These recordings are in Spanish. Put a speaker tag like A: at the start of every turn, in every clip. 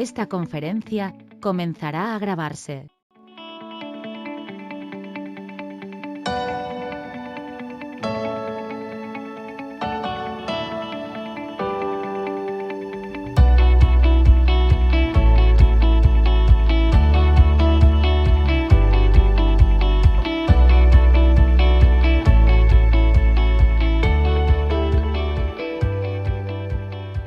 A: Esta conferencia comenzará a grabarse.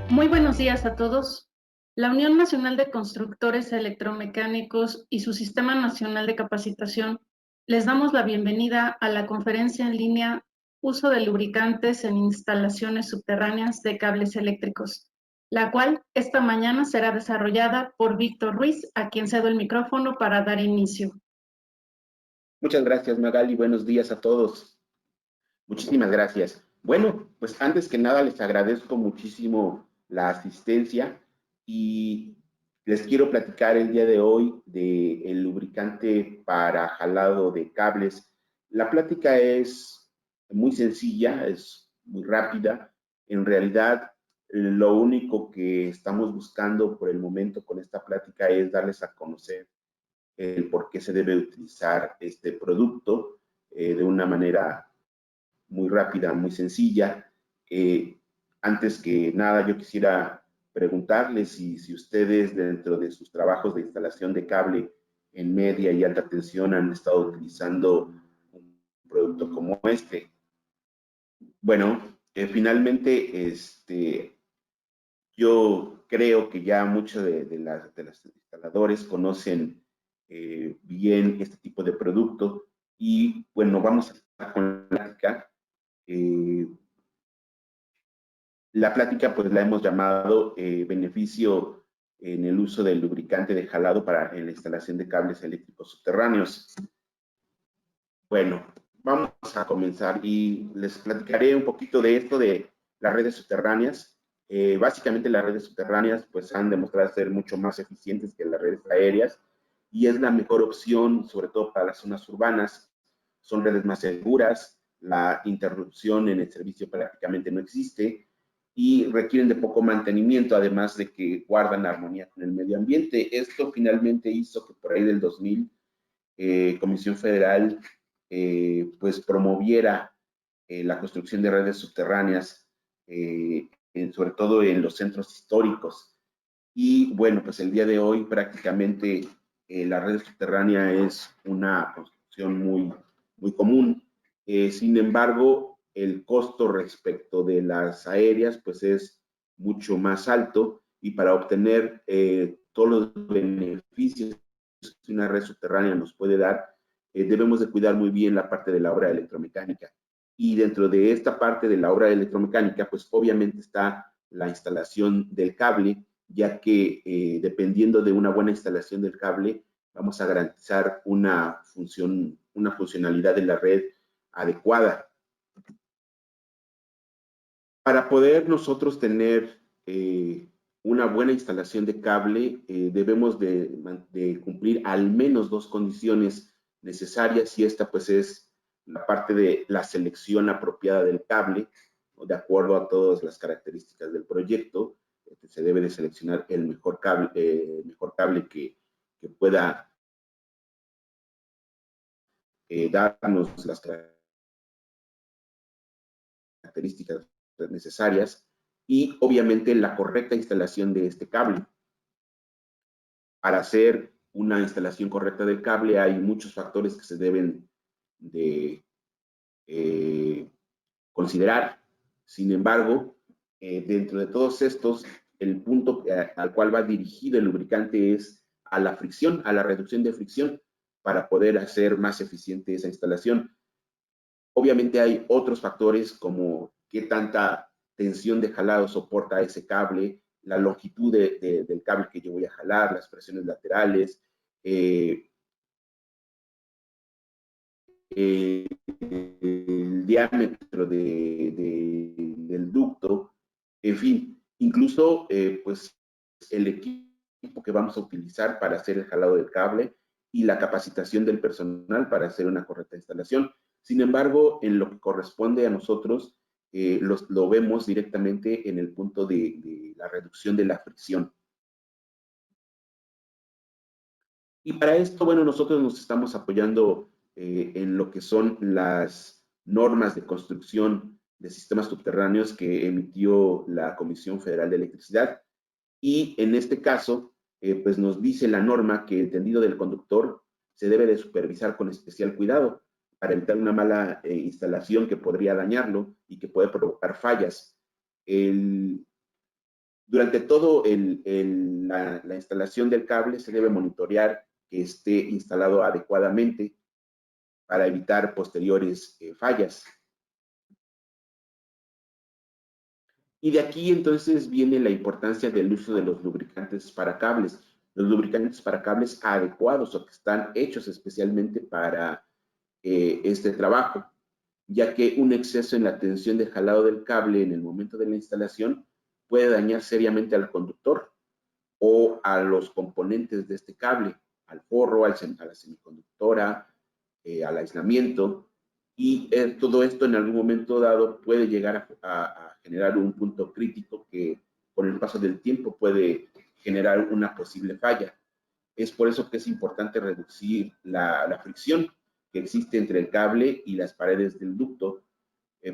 B: Muy buenos días a todos. La Unión Nacional de Constructores Electromecánicos y su Sistema Nacional de Capacitación les damos la bienvenida a la conferencia en línea Uso de lubricantes en instalaciones subterráneas de cables eléctricos, la cual esta mañana será desarrollada por Víctor Ruiz, a quien cedo el micrófono para dar inicio.
C: Muchas gracias, Magali. Buenos días a todos. Muchísimas gracias. Bueno, pues antes que nada les agradezco muchísimo la asistencia y les quiero platicar el día de hoy del lubricante para jalado de cables. La plática es muy sencilla, es muy rápida. En realidad, lo único que estamos buscando por el momento con esta plática es darles a conocer el por qué se debe utilizar este producto de una manera muy rápida, muy sencilla. Antes que nada, yo quisiera preguntarles si ustedes dentro de sus trabajos de instalación de cable en media y alta tensión han estado utilizando un producto como este. Bueno, finalmente, yo creo que ya muchos de los instaladores conocen bien este tipo de producto y bueno, vamos a estar con la plática. La plática pues la hemos llamado beneficio en el uso del lubricante de jalado en la instalación de cables eléctricos subterráneos. Bueno, vamos a comenzar y les platicaré un poquito de esto de las redes subterráneas. Básicamente las redes subterráneas pues han demostrado ser mucho más eficientes que las redes aéreas y es la mejor opción sobre todo para las zonas urbanas. Son redes más seguras, la interrupción en el servicio prácticamente no existe y requieren de poco mantenimiento, además de que guardan armonía con el medio ambiente. Esto finalmente hizo que por ahí del 2000 Comisión Federal pues promoviera la construcción de redes subterráneas, sobre todo en los centros históricos. Y bueno, pues el día de hoy prácticamente la red subterránea es una construcción muy común. Sin embargo, el costo respecto de las aéreas pues es mucho más alto y para obtener todos los beneficios que una red subterránea nos puede dar, debemos de cuidar muy bien la parte de la obra electromecánica. Y dentro de esta parte de la obra electromecánica, pues obviamente está la instalación del cable, ya que dependiendo de una buena instalación del cable, vamos a garantizar una funcionalidad de la red adecuada. Para poder nosotros tener una buena instalación de cable, debemos de cumplir al menos dos condiciones necesarias y esta pues es la parte de la selección apropiada del cable, de acuerdo a todas las características del proyecto. Se debe de seleccionar el mejor cable que pueda darnos las características necesarias y obviamente la correcta instalación de este cable. Para hacer una instalación correcta del cable hay muchos factores que se deben de considerar. Sin embargo, dentro de todos estos, el punto al cual va dirigido el lubricante es a la fricción, a la reducción de fricción, para poder hacer más eficiente esa instalación. Obviamente hay otros factores como qué tanta tensión de jalado soporta ese cable, la longitud del cable que yo voy a jalar, las presiones laterales, el diámetro del ducto, en fin, incluso pues el equipo que vamos a utilizar para hacer el jalado del cable y la capacitación del personal para hacer una correcta instalación. Sin embargo, en lo que corresponde a nosotros, lo vemos directamente en el punto de la reducción de la fricción. Y para esto, bueno, nosotros nos estamos apoyando en lo que son las normas de construcción de sistemas subterráneos que emitió la Comisión Federal de Electricidad. Y en este caso, pues nos dice la norma que el tendido del conductor se debe de supervisar con especial cuidado para evitar una mala instalación que podría dañarlo y que puede provocar fallas. Durante todo la instalación del cable se debe monitorear que esté instalado adecuadamente para evitar posteriores fallas. Y de aquí entonces viene la importancia del uso de los lubricantes para cables. Los lubricantes para cables adecuados o que están hechos especialmente para este trabajo, ya que un exceso en la tensión de jalado del cable en el momento de la instalación puede dañar seriamente al conductor o a los componentes de este cable, al forro, a la semiconductora, al aislamiento, y todo esto en algún momento dado puede llegar a generar un punto crítico que con el paso del tiempo puede generar una posible falla. Es por eso que es importante reducir la fricción que existe entre el cable y las paredes del ducto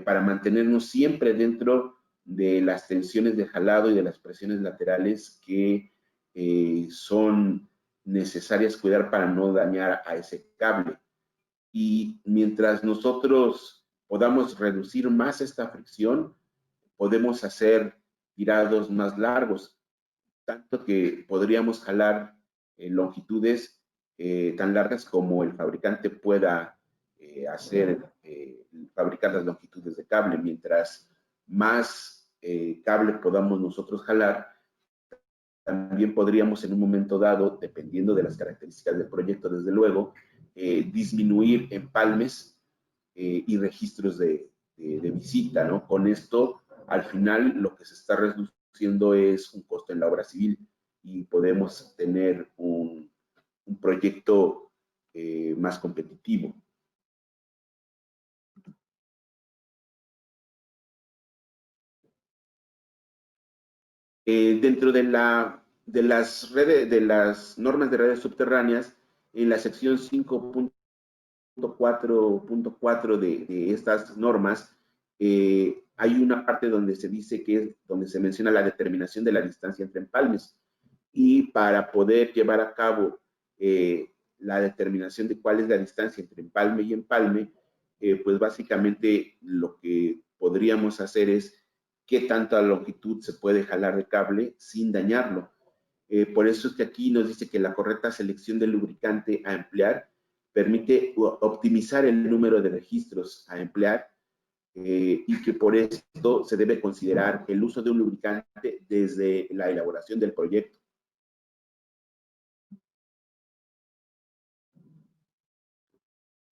C: para mantenernos siempre dentro de las tensiones de jalado y de las presiones laterales que son necesarias cuidar para no dañar a ese cable. Y mientras nosotros podamos reducir más esta fricción, podemos hacer tirados más largos, tanto que podríamos jalar longitudes tan largas como el fabricante pueda fabricar las longitudes de cable. Mientras más cable podamos nosotros jalar, también podríamos en un momento dado, dependiendo de las características del proyecto, desde luego, disminuir empalmes y registros de visita, ¿no? Con esto, al final, lo que se está reduciendo es un costo en la obra civil y podemos tener un proyecto más competitivo. Dentro de las normas de redes subterráneas, en la sección 5.4.4 de estas normas, hay una parte donde se dice que es donde se menciona la determinación de la distancia entre empalmes. Y para poder llevar a cabo la determinación de cuál es la distancia entre empalme y empalme, pues básicamente lo que podríamos hacer es qué tanta longitud se puede jalar de cable sin dañarlo. Por eso es que aquí nos dice que la correcta selección del lubricante a emplear permite optimizar el número de registros a emplear y que por esto se debe considerar el uso de un lubricante desde la elaboración del proyecto.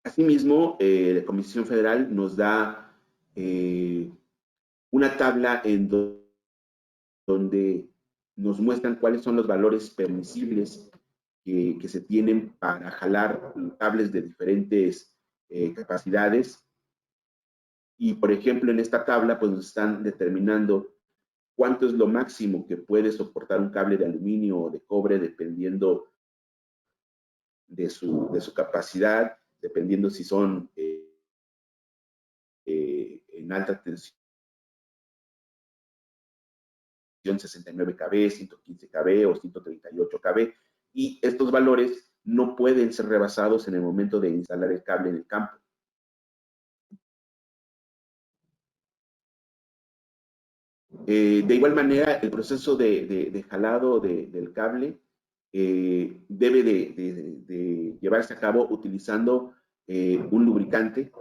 C: Asimismo, la Comisión Federal nos da una tabla en donde nos muestran cuáles son los valores permisibles que se tienen para jalar cables de diferentes capacidades. Y, por ejemplo, en esta tabla, pues nos están determinando cuánto es lo máximo que puede soportar un cable de aluminio o de cobre, dependiendo de su capacidad, dependiendo si son en alta tensión 69 kV, 115 kV o 138 kV, y estos valores no pueden ser rebasados en el momento de instalar el cable en el campo. De igual manera, el proceso de jalado del cable debe de llevarse a cabo utilizando un lubricante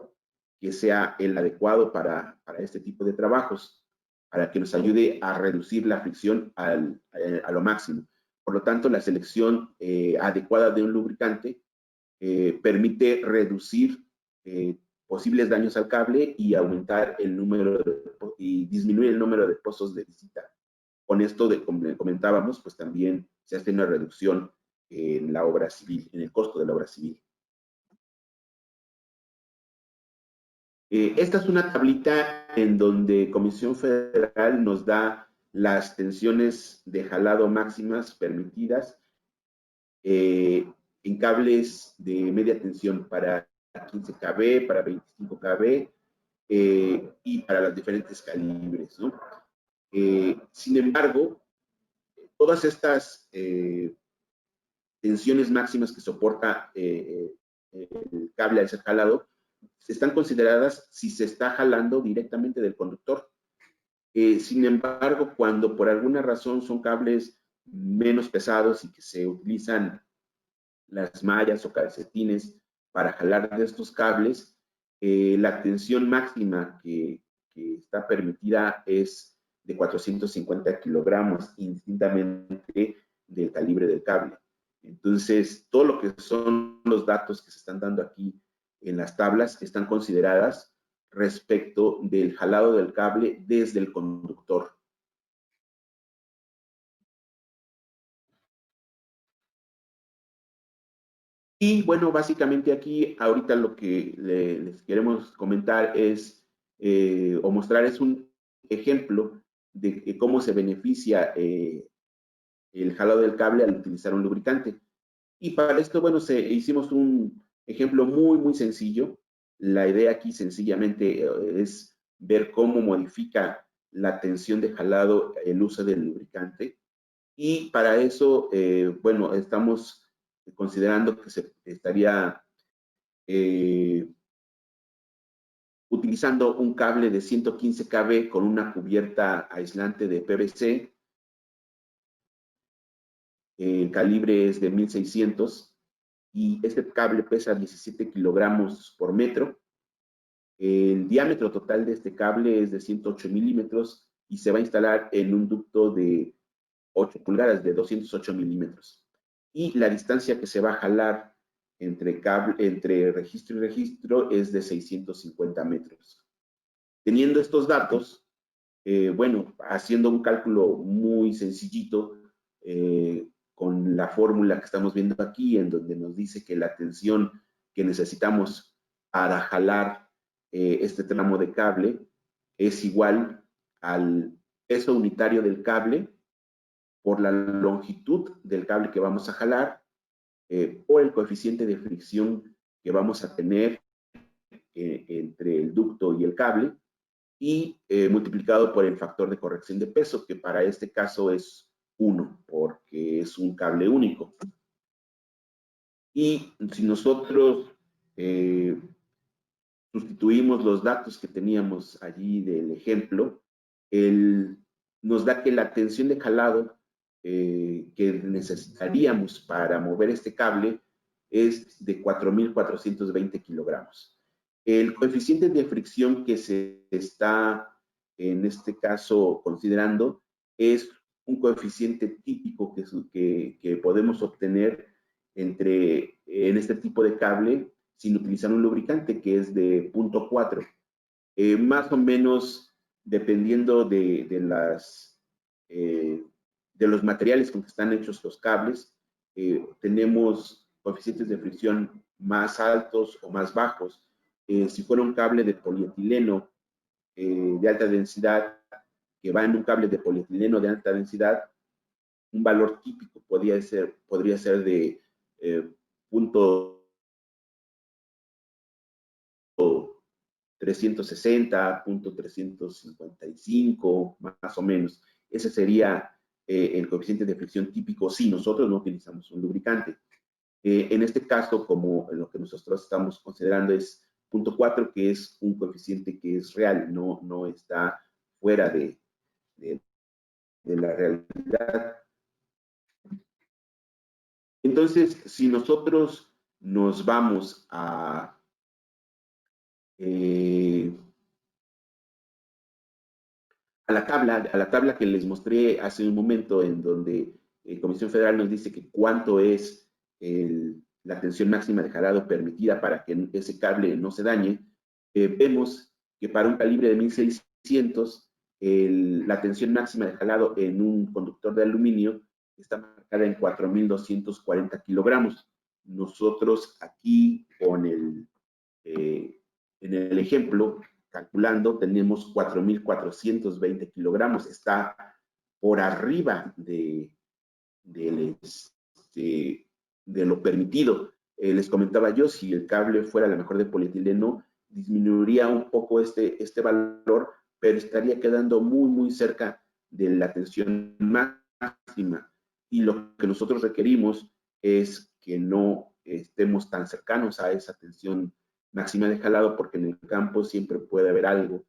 C: que sea el adecuado para este tipo de trabajos, para que nos ayude a reducir la fricción a lo máximo. Por lo tanto, la selección adecuada de un lubricante permite reducir posibles daños al cable y aumentar el número y disminuir el número de pozos de visita. Con esto, como comentábamos, pues también se hace una reducción en la obra civil, en el costo de la obra civil. Esta es una tablita en donde Comisión Federal nos da las tensiones de jalado máximas permitidas y en cables de media tensión para 15 kV, para 25 kV y para los diferentes calibres, ¿no? Sin embargo, todas estas tensiones máximas que soporta el cable al ser jalado están consideradas si se está jalando directamente del conductor. Sin embargo, cuando por alguna razón son cables menos pesados y que se utilizan las mallas o calcetines para jalar de estos cables, la tensión máxima que está permitida es de 450 kilogramos, indistintamente del calibre del cable. Entonces, todo lo que son los datos que se están dando aquí en las tablas están consideradas respecto del jalado del cable desde el conductor. Y bueno, básicamente aquí ahorita lo que les queremos comentar es, o mostrar es un ejemplo de cómo se beneficia el jalado del cable al utilizar un lubricante. Y para esto, bueno, hicimos un ejemplo muy sencillo. La idea aquí sencillamente es ver cómo modifica la tensión de jalado el uso del lubricante. Y para eso, bueno, estamos considerando que se estaría utilizando un cable de 115 kV con una cubierta aislante de PVC. El calibre es de 1600 y este cable pesa 17 kilogramos por metro. El diámetro total de este cable es de 108 milímetros y se va a instalar en un ducto de 8 pulgadas, de 208 milímetros. Y la distancia que se va a jalar entre registro y registro es de 650 metros. Teniendo estos datos, bueno, haciendo un cálculo muy sencillito, con la fórmula que estamos viendo aquí, en donde nos dice que la tensión que necesitamos para jalar este tramo de cable es igual al peso unitario del cable por la longitud del cable que vamos a jalar, por el coeficiente de fricción que vamos a tener entre el ducto y el cable, y multiplicado por el factor de corrección de peso, que para este caso es 1, porque es un cable único. Y si nosotros sustituimos los datos que teníamos allí del ejemplo, nos da que la tensión de jalado que necesitaríamos para mover este cable es de 4.420 kilogramos. El coeficiente de fricción que se está, en este caso, considerando es un coeficiente típico que podemos obtener en este tipo de cable sin utilizar un lubricante, que es de 0.4. Más o menos, dependiendo de los materiales con que están hechos los cables, tenemos coeficientes de fricción más altos o más bajos. Si fuera un cable de polietileno de alta densidad, que va en un cable de polietileno de alta densidad, un valor típico podría ser de 0.360, 0.355, más o menos. Ese sería el coeficiente de fricción típico si nosotros no utilizamos un lubricante. En este caso, como lo que nosotros estamos considerando es 0.4, que es un coeficiente que es real, no está fuera de la realidad. Entonces, si nosotros nos vamos a la tabla que les mostré hace un momento, en donde Comisión Federal nos dice que cuánto es la tensión máxima de jalado permitida para que ese cable no se dañe, vemos que para un calibre de 1600, la tensión máxima de jalado en un conductor de aluminio está marcada en 4.240 kilogramos. Nosotros aquí en el ejemplo, calculando, tenemos 4.420 kilogramos. Está por arriba del lo permitido. Les comentaba yo, si el cable fuera a lo mejor de polietileno, disminuiría un poco este valor, pero estaría quedando muy cerca de la tensión máxima. Y lo que nosotros requerimos es que no estemos tan cercanos a esa tensión máxima de jalado, porque en el campo siempre puede haber algo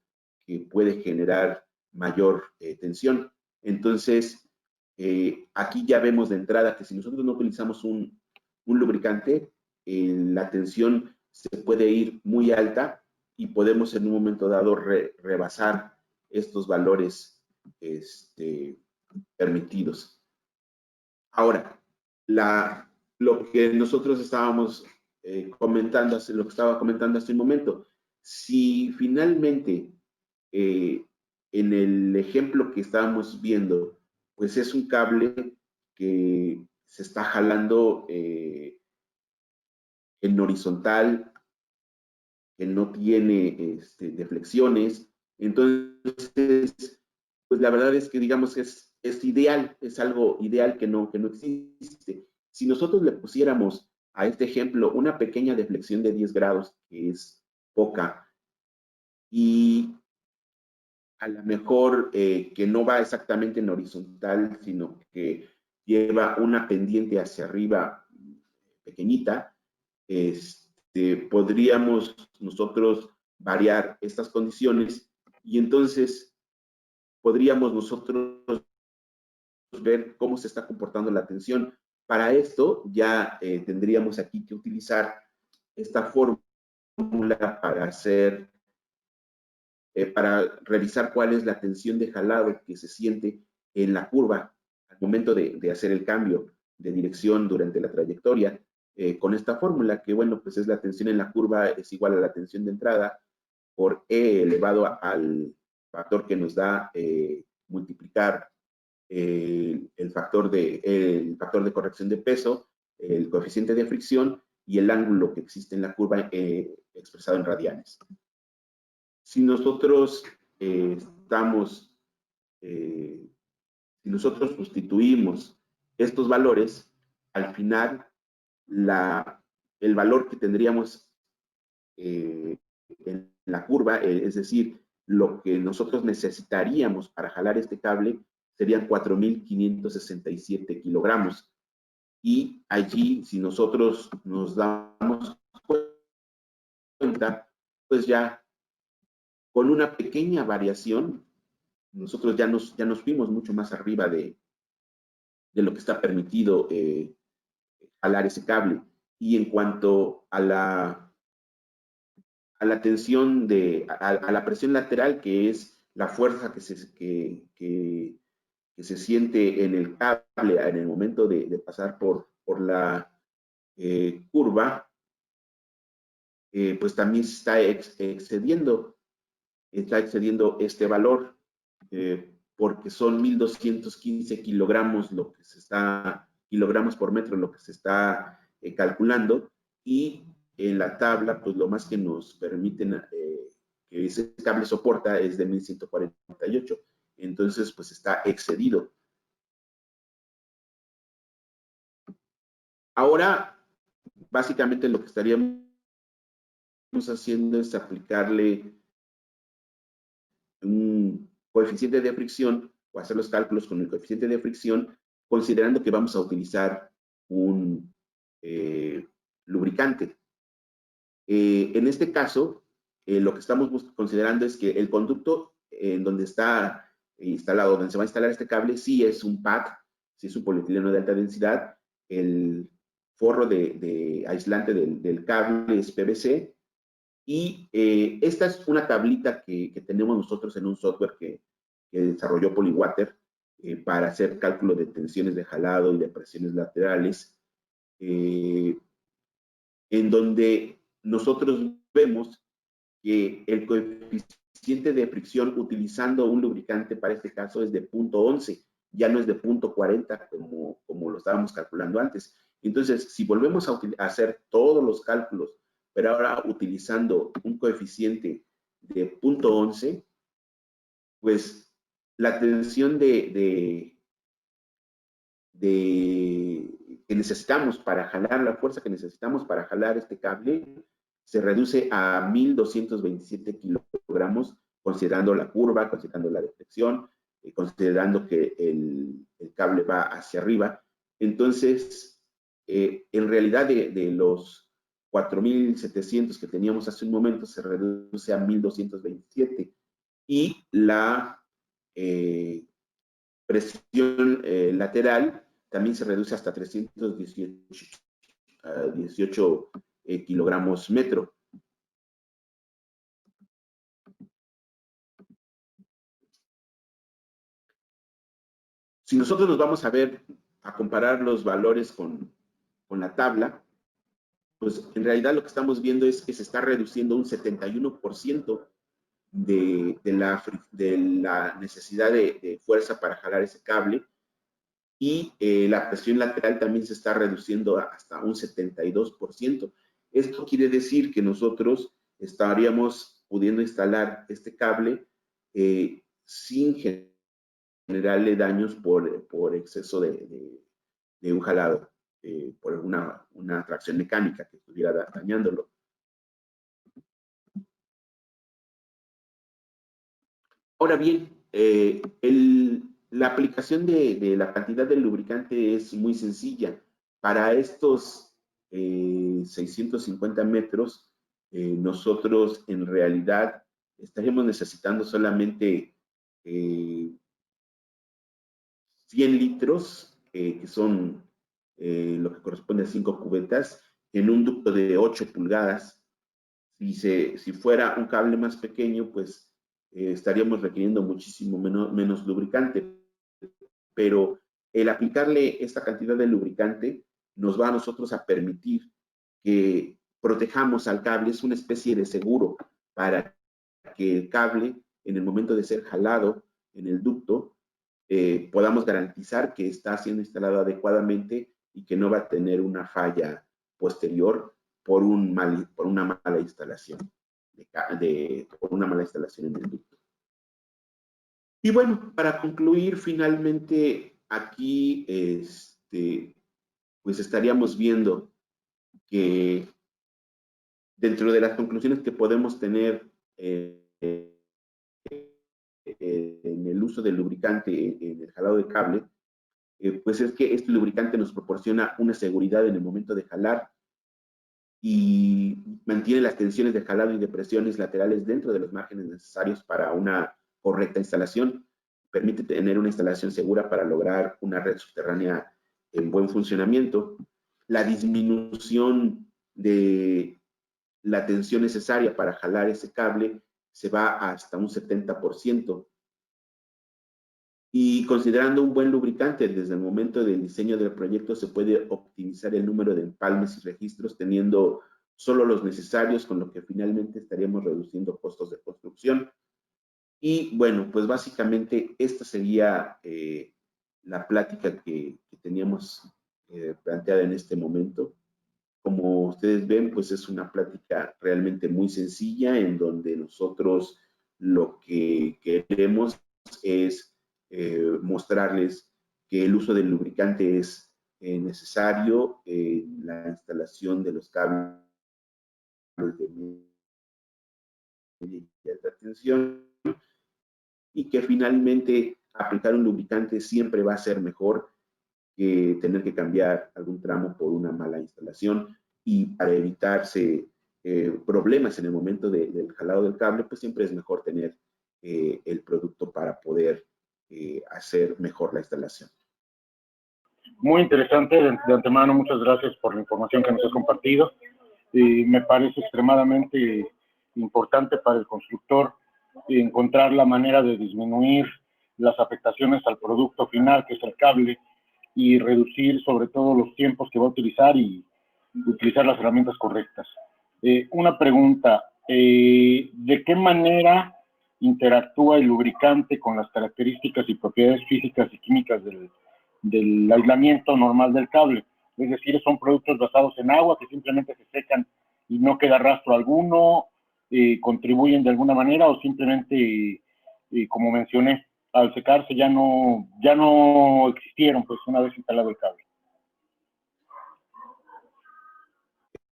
C: que puede generar mayor tensión. Entonces, aquí ya vemos de entrada que si nosotros no utilizamos un lubricante, la tensión se puede ir muy alta y podemos en un momento dado rebasar estos valores permitidos. Ahora, lo que nosotros estábamos comentando, lo que estaba comentando hace un momento, si finalmente en el ejemplo que estábamos viendo, pues es un cable que se está jalando en horizontal, que no tiene deflexiones. Entonces, pues la verdad es que digamos que es ideal, es algo ideal que no existe. Si nosotros le pusiéramos a este ejemplo una pequeña deflexión de 10 grados, que es poca, y a lo mejor que no va exactamente en horizontal, sino que lleva una pendiente hacia arriba pequeñita, podríamos nosotros variar estas condiciones y entonces podríamos nosotros ver cómo se está comportando la tensión. Para esto ya tendríamos aquí que utilizar esta fórmula para hacer, para revisar cuál es la tensión de jalado que se siente en la curva al momento de hacer el cambio de dirección durante la trayectoria. Con esta fórmula, que bueno, pues es la tensión en la curva es igual a la tensión de entrada por E elevado al factor que nos da multiplicar el factor de corrección de peso, el coeficiente de fricción y el ángulo que existe en la curva expresado en radianes. Si nosotros si nosotros sustituimos estos valores, al final el valor que tendríamos en la curva, es decir, lo que nosotros necesitaríamos para jalar este cable serían 4.567 kilogramos. Y allí, si nosotros nos damos cuenta, pues ya con una pequeña variación, nosotros ya nos fuimos mucho más arriba de lo que está permitido jalar ese cable. Y en cuanto a la tensión a la presión lateral, que es la fuerza que se siente en el cable en el momento de pasar por la curva, pues también está excediendo este valor, porque son 1.215 kilogramos kilogramos por metro lo que se está calculando, y en la tabla, pues lo más que nos permiten que ese cable soporta es de 1.148. Entonces, pues está excedido. Ahora, básicamente lo que estaríamos haciendo es aplicarle un coeficiente de fricción o hacer los cálculos con el coeficiente de fricción, considerando que vamos a utilizar un lubricante. En este caso, lo que estamos considerando es que el conducto en donde está instalado, donde se va a instalar este cable, sí es un PAC, sí es un polietileno de alta densidad. El forro de aislante del cable es PVC. Y esta es una tablita que tenemos nosotros en un software que desarrolló Polywater para hacer cálculo de tensiones de jalado y de presiones laterales, en donde nosotros vemos que el coeficiente de fricción utilizando un lubricante para este caso es de 0.11, ya no es de 0.40 como lo estábamos calculando antes. Entonces, si volvemos a hacer todos los cálculos, pero ahora utilizando un coeficiente de 0.11, pues la tensión que necesitamos para jalar, la fuerza que necesitamos para jalar este cable se reduce a 1,227 kilogramos, considerando la curva, considerando la deflexión, considerando que el cable va hacia arriba. Entonces, en realidad de los 4,700 que teníamos hace un momento, se reduce a 1,227. Y la presión lateral también se reduce hasta 318 kilogramos metro. Si nosotros nos vamos a comparar los valores con la tabla, pues en realidad lo que estamos viendo es que se está reduciendo un 71% de la necesidad de fuerza para jalar ese cable, y la presión lateral también se está reduciendo hasta un 72%. Esto quiere decir que nosotros estaríamos pudiendo instalar este cable sin generarle daños por exceso de un jalado, por una tracción mecánica que estuviera dañándolo. Ahora bien, la aplicación de la cantidad de lubricante es muy sencilla. Para estos 650 metros, nosotros en realidad estaríamos necesitando solamente 100 litros, que son lo que corresponde a 5 cubetas, en un ducto de 8 pulgadas. Si fuera un cable más pequeño, pues estaríamos requiriendo muchísimo menos lubricante, pero el aplicarle esta cantidad de lubricante nos va a nosotros a permitir que protejamos al cable. Es una especie de seguro para que el cable, en el momento de ser jalado en el ducto, podamos garantizar que está siendo instalado adecuadamente y que no va a tener una falla posterior por una mala instalación. Por una mala instalación en el ducto. Y bueno, para concluir, finalmente aquí pues estaríamos viendo que dentro de las conclusiones que podemos tener en el uso del lubricante en el jalado de cable, pues es que este lubricante nos proporciona una seguridad en el momento de jalar y mantiene las tensiones de jalado y de presiones laterales dentro de los márgenes necesarios para una correcta instalación. Permite tener una instalación segura para lograr una red subterránea en buen funcionamiento. La disminución de la tensión necesaria para jalar ese cable se va hasta un 70%. Y considerando un buen lubricante desde el momento del diseño del proyecto, se puede optimizar el número de empalmes y registros teniendo solo los necesarios, con lo que finalmente estaríamos reduciendo costos de construcción. Y bueno, pues básicamente esta sería la plática que teníamos planteada en este momento. Como ustedes ven, pues es una plática realmente muy sencilla, en donde nosotros lo que queremos es mostrarles que el uso del lubricante es necesario en la instalación de los cables de media y alta tensión, y que finalmente aplicar un lubricante siempre va a ser mejor que tener que cambiar algún tramo por una mala instalación. Y para evitarse problemas en el momento del jalado del cable, pues siempre es mejor tener el producto para poder hacer mejor la instalación.
D: Muy interesante, de antemano, muchas gracias por la información que nos has compartido. Me parece extremadamente importante para el constructor encontrar la manera de disminuir las afectaciones al producto final, que es el cable, y reducir sobre todo los tiempos que va a utilizar y utilizar las herramientas correctas. Una pregunta, ¿de qué manera interactúa el lubricante con las características y propiedades físicas y químicas del aislamiento normal del cable? Es decir, ¿son productos basados en agua que simplemente se secan y no queda rastro alguno? ¿Contribuyen de alguna manera o simplemente, como mencioné, al secarse ya no existieron, pues, una vez instalado el cable?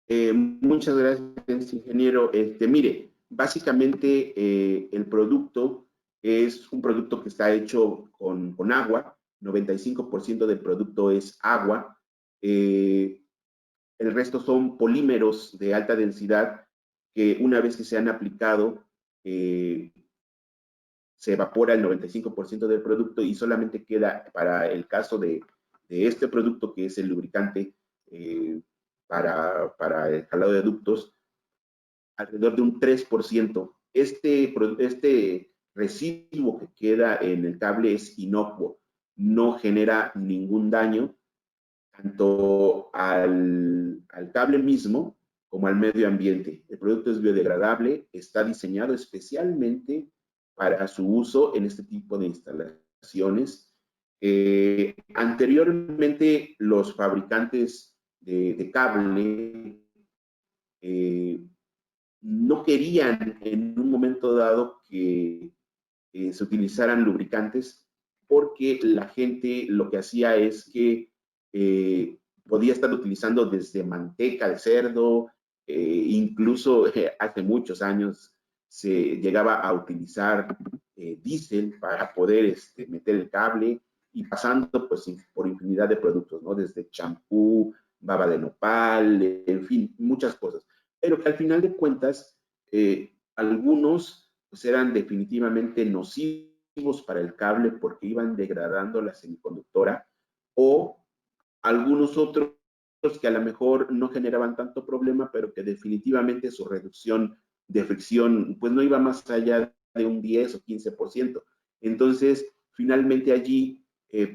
C: Muchas gracias, ingeniero. Mire, básicamente el producto es un producto que está hecho con agua, 95% del producto es agua, el resto son polímeros de alta densidad que una vez que se han aplicado, se evapora el 95% del producto y solamente queda, para el caso de este producto, que es el lubricante para el jalado de ductos, alrededor de un 3%. Este residuo que queda en el cable es inocuo, no genera ningún daño tanto al cable mismo como al medio ambiente. El producto es biodegradable, está diseñado especialmente para su uso en este tipo de instalaciones. Anteriormente, los fabricantes de cable no querían en un momento dado que se utilizaran lubricantes, porque la gente lo que hacía es que podía estar utilizando desde manteca de cerdo, incluso hace muchos años se llegaba a utilizar diésel para poder meter el cable, y pasando pues por infinidad de productos, ¿no? Desde champú, baba de nopal, en fin, muchas cosas. Pero que al final de cuentas, algunos pues eran definitivamente nocivos para el cable porque iban degradando la semiconductora, o algunos otros que a lo mejor no generaban tanto problema, pero que definitivamente su reducción de fricción pues no iba más allá de un 10 o 15%. Entonces, finalmente allí,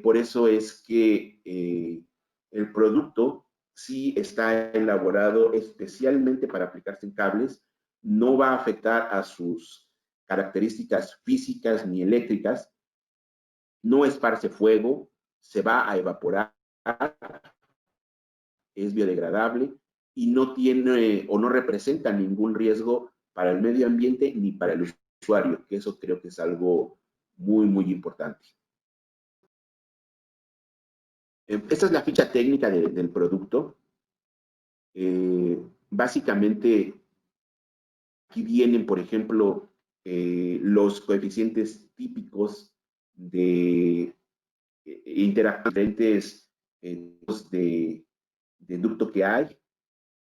C: por eso es que el producto sí está elaborado especialmente para aplicarse en cables, no va a afectar a sus características físicas ni eléctricas, no esparce fuego, se va a evaporar, es biodegradable y no tiene o no representa ningún riesgo para el medio ambiente ni para el usuario, que eso creo que es algo muy, muy importante. Esta es la ficha técnica del producto. Básicamente, aquí vienen, por ejemplo, los coeficientes típicos de interacciones de ducto que hay,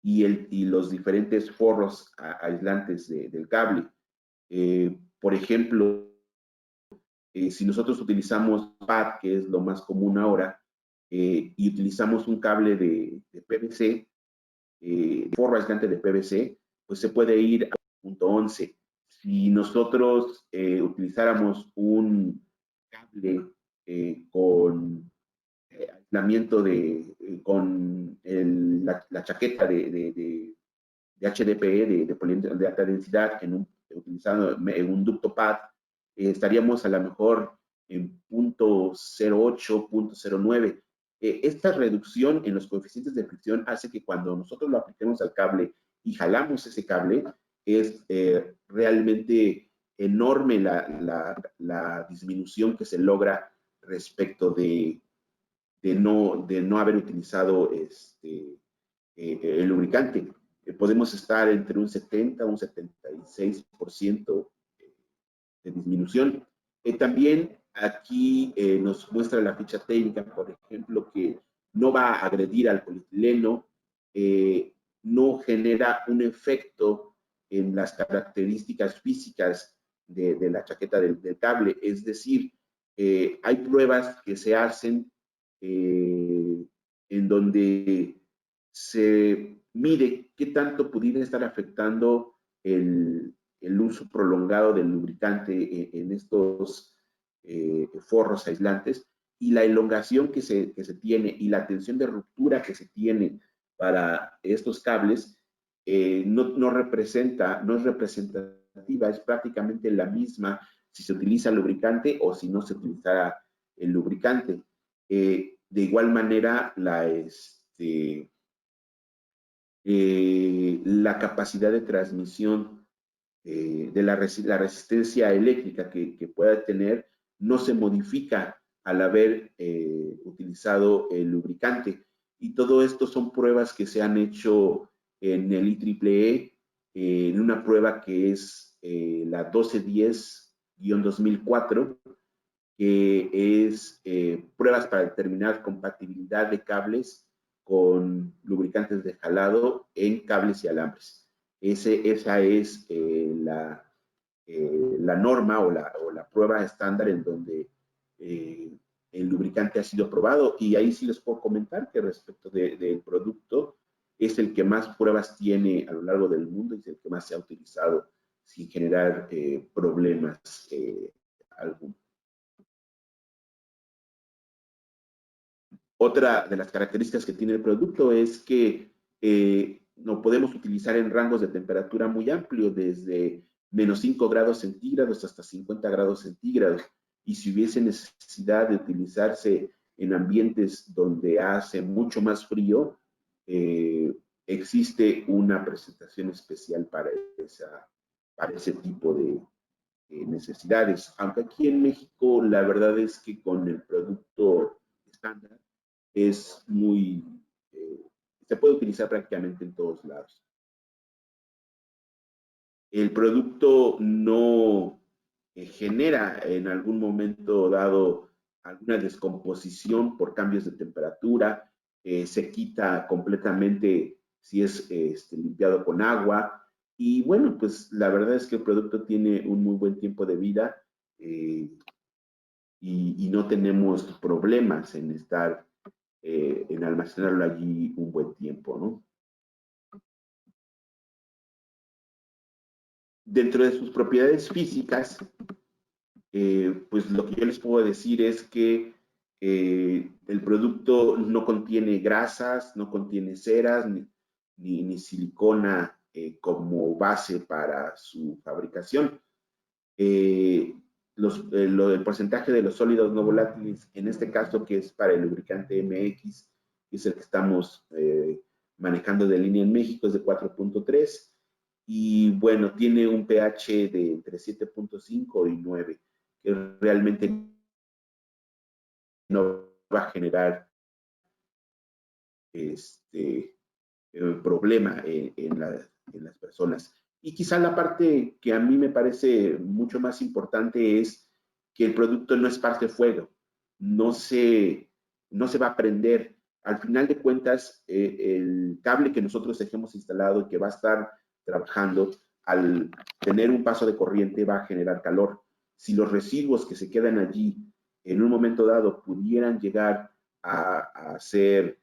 C: y los diferentes forros aislantes del cable. Por ejemplo, si nosotros utilizamos PAD, que es lo más común ahora, y utilizamos un cable de PVC, forro aislante de PVC, pues se puede ir a punto 11. Si nosotros utilizáramos un cable con aislamiento con la chaqueta de HDPE, de alta densidad, utilizando un ducto PAD, estaríamos a lo mejor en punto 0.8, punto 0.9. Esta reducción en los coeficientes de fricción hace que cuando nosotros lo apliquemos al cable y jalamos ese cable, es realmente enorme la disminución que se logra respecto de no haber utilizado el lubricante. Podemos estar entre un 70 a un 76% de disminución. También aquí nos muestra la ficha técnica, por ejemplo, que no va a agredir al polietileno, no genera un efecto en las características físicas de la chaqueta del cable. Es decir, hay pruebas que se hacen en donde se mide qué tanto pudiera estar afectando el uso prolongado del lubricante en estos forros aislantes, y la elongación que se tiene y la tensión de ruptura que se tiene para estos cables no es representativa, es prácticamente la misma si se utiliza lubricante o si no se utilizara el lubricante. De igual manera, la capacidad de transmisión de la resistencia eléctrica que pueda tener no se modifica al haber utilizado el lubricante. Y todo esto son pruebas que se han hecho en el IEEE en una prueba que es la 1210-2004, que es pruebas para determinar compatibilidad de cables con lubricantes de jalado en cables y alambres. Esa es la norma o la prueba estándar en donde el lubricante ha sido probado, y ahí sí les puedo comentar que respecto del producto es el que más pruebas tiene a lo largo del mundo y es el que más se ha utilizado sin generar problemas alguno. Otra de las características que tiene el producto es que lo podemos utilizar en rangos de temperatura muy amplios, desde menos 5 grados centígrados hasta 50 grados centígrados. Y si hubiese necesidad de utilizarse en ambientes donde hace mucho más frío, existe una presentación especial para ese tipo de necesidades. Aunque aquí en México la verdad es que con el producto estándar es muy, se puede utilizar prácticamente en todos lados. El producto no genera en algún momento dado alguna descomposición por cambios de temperatura, se quita completamente si es limpiado con agua, y bueno, pues la verdad es que el producto tiene un muy buen tiempo de vida y no tenemos problemas en estar en almacenarlo allí un buen tiempo, ¿no? Dentro de sus propiedades físicas, pues lo que yo les puedo decir es que el producto no contiene grasas, no contiene ceras, ni silicona como base para su fabricación. El porcentaje de los sólidos no volátiles, en este caso que es para el lubricante MX, que es el que estamos manejando de línea en México, es de 4.3, y bueno, tiene un pH de entre 7.5 y 9, que realmente no va a generar problema en las personas. Y quizá la parte que a mí me parece mucho más importante es que el producto no esparce fuego, no se va a prender. Al final de cuentas, el cable que nosotros dejemos instalado y que va a estar trabajando, al tener un paso de corriente va a generar calor. Si los residuos que se quedan allí en un momento dado pudieran llegar a ser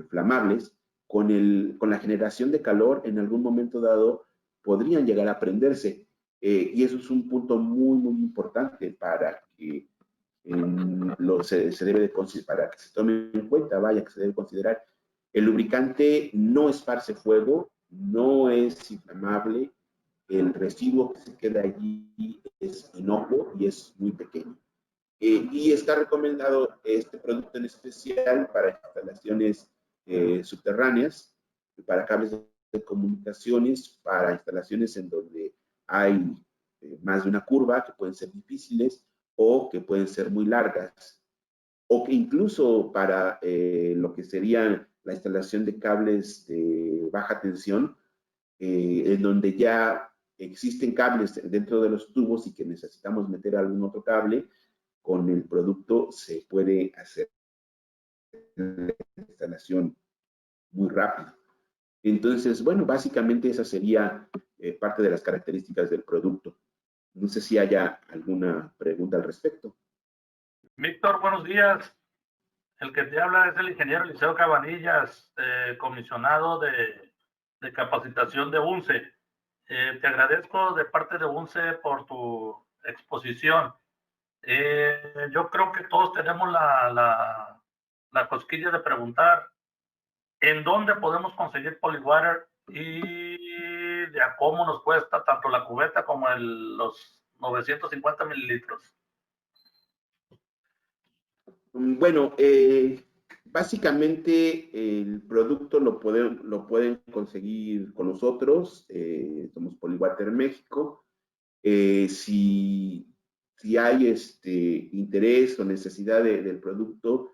C: flamables, con la generación de calor en algún momento dado podrían llegar a prenderse. Y eso es un punto muy, muy importante para que se debe de para que se tome en cuenta, vaya, que se debe considerar. El lubricante no esparce fuego, no es inflamable, el residuo que se queda allí es inocuo y es muy pequeño. Y está recomendado este producto en especial para instalaciones subterráneas, para cables de comunicaciones, para instalaciones en donde hay más de una curva, que pueden ser difíciles o que pueden ser muy largas, o que incluso para lo que sería la instalación de cables de baja tensión, en donde ya existen cables dentro de los tubos y que necesitamos meter algún otro cable. Con el producto se puede hacer la instalación muy rápido. Entonces, bueno, básicamente esa sería parte de las características del producto. No sé si haya alguna pregunta al respecto.
E: Víctor, buenos días. El que te habla es el ingeniero Eliseo Cabanillas, comisionado de capacitación de UNCE. Te agradezco de parte de UNCE por tu exposición. Yo creo que todos tenemos la cosquilla de preguntar en dónde podemos conseguir Polywater y de a cómo nos cuesta tanto la cubeta como los 950 mililitros.
C: Bueno, básicamente el producto lo pueden conseguir con nosotros, somos Polywater México. Si hay interés o necesidad del producto,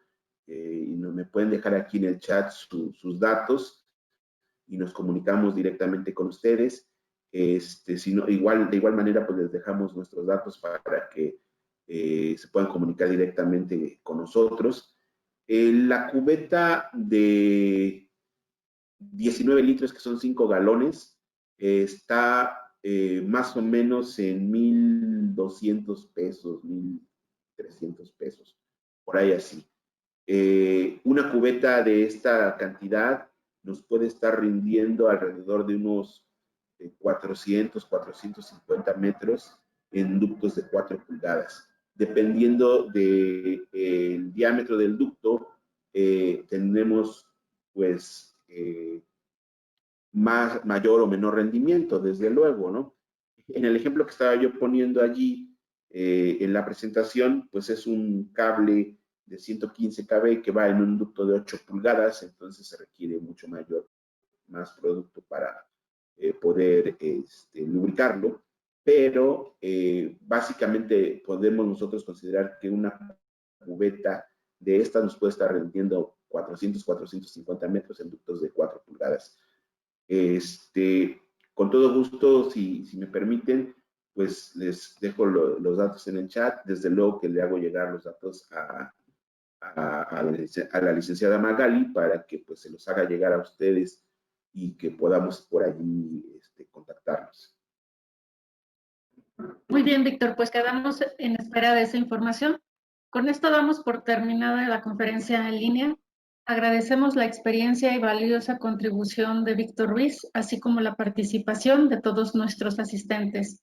C: me pueden dejar aquí en el chat sus datos y nos comunicamos directamente con ustedes. Si no, de igual manera, pues les dejamos nuestros datos para que se puedan comunicar directamente con nosotros. La cubeta de 19 litros, que son 5 galones, está más o menos en 1,200 pesos, 1,300 pesos, por ahí así. Una cubeta de esta cantidad nos puede estar rindiendo alrededor de unos 400, 450 metros en ductos de 4 pulgadas. Dependiendo del diámetro del ducto, tendremos pues mayor o menor rendimiento, desde luego, ¿no? En el ejemplo que estaba yo poniendo allí en la presentación, pues es un cable de 115 kV que va en un ducto de 8 pulgadas, entonces se requiere mucho más producto para poder lubricarlo, pero básicamente podemos nosotros considerar que una cubeta de esta nos puede estar rendiendo 400, 450 metros en ductos de 4 pulgadas. Con todo gusto, si me permiten, pues les dejo los datos en el chat. Desde luego que le hago llegar los datos a la licenciada Magali para que pues se los haga llegar a ustedes y que podamos por allí contactarlos.
B: Muy bien, Víctor, pues quedamos en espera de esa información. Con esto damos por terminada la conferencia en línea. Agradecemos la experiencia y valiosa contribución de Víctor Ruiz, así como la participación de todos nuestros asistentes.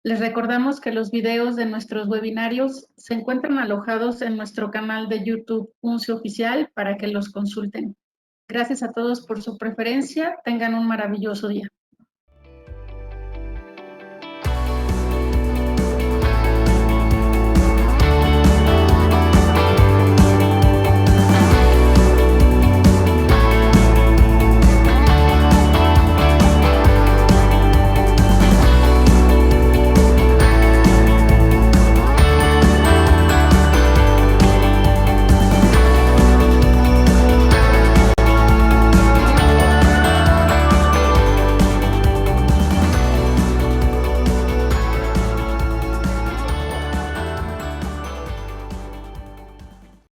B: Les recordamos que los videos de nuestros webinarios se encuentran alojados en nuestro canal de YouTube UNCE Oficial para que los consulten. Gracias a todos por su preferencia. Tengan un maravilloso día.